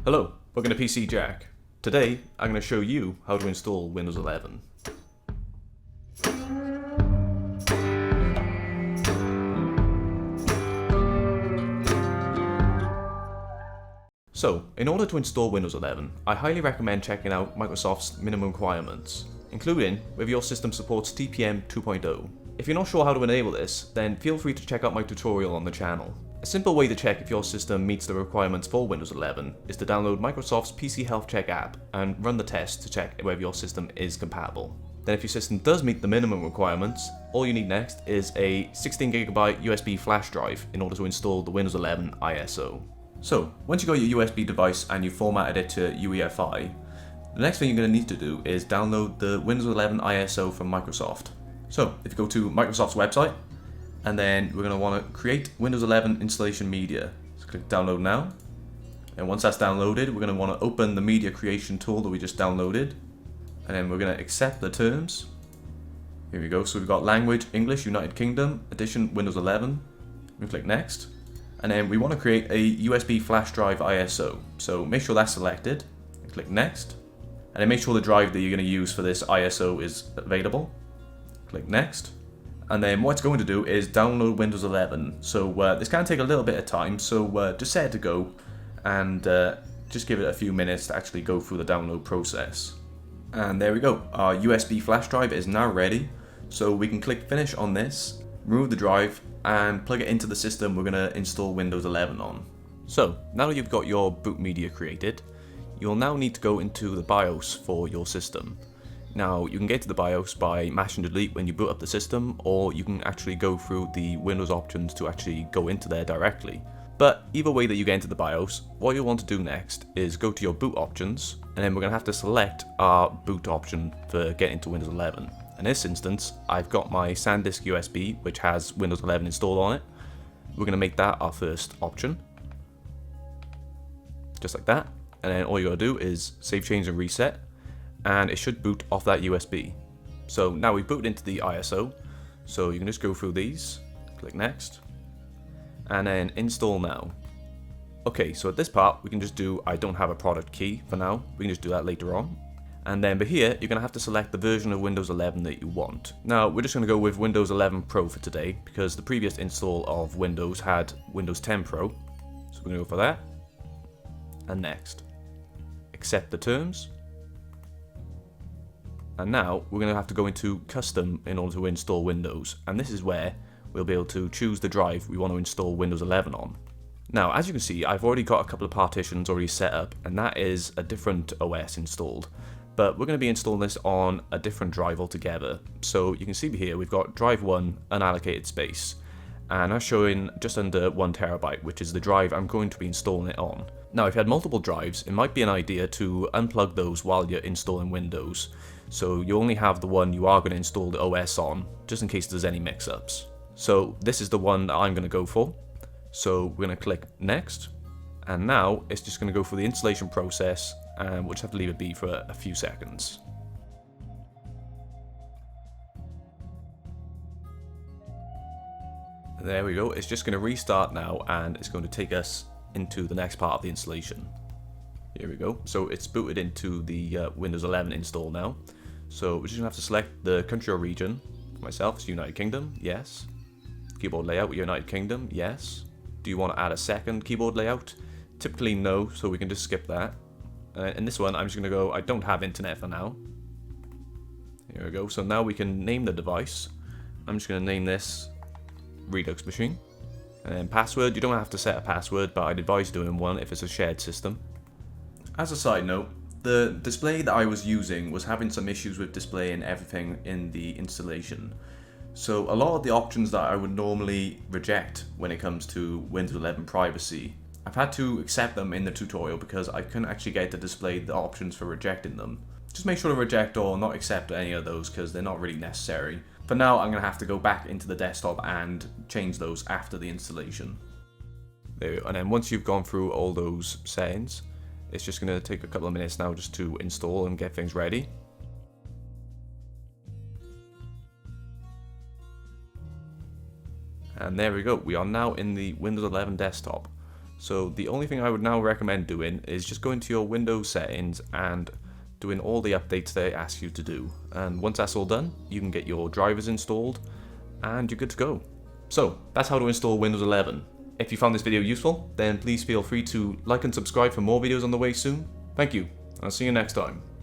Hello, welcome to PC Jack. Today, I'm going to show you how to install Windows 11. So, in order to install Windows 11, I highly recommend checking out Microsoft's minimum requirements, including whether your system supports TPM 2.0. If you're not sure how to enable this, then feel free to check out my tutorial on the channel. A simple way to check if your system meets the requirements for Windows 11 is to download Microsoft's PC Health Check app and run the test to check whether your system is compatible. Then if your system does meet the minimum requirements, all you need next is a 16GB USB flash drive in order to install the Windows 11 ISO. So, once you got your USB device and you formatted it to UEFI, the next thing you're going to need to do is download the Windows 11 ISO from Microsoft. So, if you go to Microsoft's website, and then we're going to want to create Windows 11 installation media. So click download now. And once that's downloaded, we're going to want to open the media creation tool that we just downloaded. And then we're going to accept the terms. Here we go. So we've got language, English, United Kingdom, edition Windows 11. We click next. And then we want to create a USB flash drive ISO. So make sure that's selected. And click next. And then make sure the drive that you're going to use for this ISO is available. Click next. And then what it's going to do is download Windows 11. So this can take a little bit of time, so just set it to go and just give it a few minutes to actually go through the download process. And there we go, our USB flash drive is now ready. So we can click finish on this, remove the drive and plug it into the system we're going to install Windows 11 on. So now that you've got your boot media created, you'll now need to go into the BIOS for your system. Now, you can get to the BIOS by mashing delete when you boot up the system, or you can actually go through the Windows options to actually go into there directly. But either way that you get into the BIOS, what you'll want to do next is go to your boot options, and then we're going to have to select our boot option for getting to Windows 11. In this instance, I've got my SanDisk USB, which has Windows 11 installed on it. We're going to make that our first option. Just like that. And then all you got to do is save, change, and reset. And it should boot off that USB. So now we've booted into the ISO, so you can just go through these, click next, and then install now. Okay, so at this part we can just do I don't have a product key for now, we can just do that later on. And then but here you're going to have to select the version of Windows 11 that you want. Now we're just going to go with Windows 11 Pro for today, because the previous install of Windows had Windows 10 Pro, so we're going to go for that, and next. Accept the terms. And now we're going to have to go into custom in order to install Windows, and this is where we'll be able to choose the drive we want to install Windows 11 on. Now as you can see, I've already got a couple of partitions already set up, and that is a different OS installed, but we're going to be installing this on a different drive altogether. So you can see here we've got drive 1 unallocated space, and I'm showing just under 1 terabyte, which is the drive I'm going to be installing it on. Now if you had multiple drives, it might be an idea to unplug those while you're installing Windows, so you only have the one you are going to install the OS on, just in case there's any mix-ups. So this is the one that I'm going to go for. So we're going to click next, and now it's just going to go through the installation process, and we'll just have to leave it be for a few seconds. There we go, it's just going to restart now, and it's going to take us into the next part of the installation. Here we go, so it's booted into the Windows 11 install now. So we're just going to have to select the country or region. For myself, it's United Kingdom, yes. Keyboard layout, United Kingdom, yes. Do you want to add a second keyboard layout? Typically no, so we can just skip that. In this one, I'm just going to go, I don't have internet for now. Here we go, so now we can name the device. I'm just going to name this Redux Machine. And then password, you don't have to set a password, but I'd advise doing one if it's a shared system. As a side note, the display that I was using was having some issues with displaying everything in the installation. So a lot of the options that I would normally reject when it comes to Windows 11 privacy, I've had to accept them in the tutorial because I couldn't actually get to display the options for rejecting them. Just make sure to reject or not accept any of those because they're not really necessary. For now, I'm going to have to go back into the desktop and change those after the installation. There we go. And then once you've gone through all those settings, it's just going to take a couple of minutes now just to install and get things ready. And there we go, we are now in the Windows 11 desktop. So the only thing I would now recommend doing is just going to your Windows settings and doing all the updates they ask you to do. And once that's all done, you can get your drivers installed and you're good to go. So that's how to install Windows 11. If you found this video useful, then please feel free to like and subscribe for more videos on the way soon. Thank you, and I'll see you next time.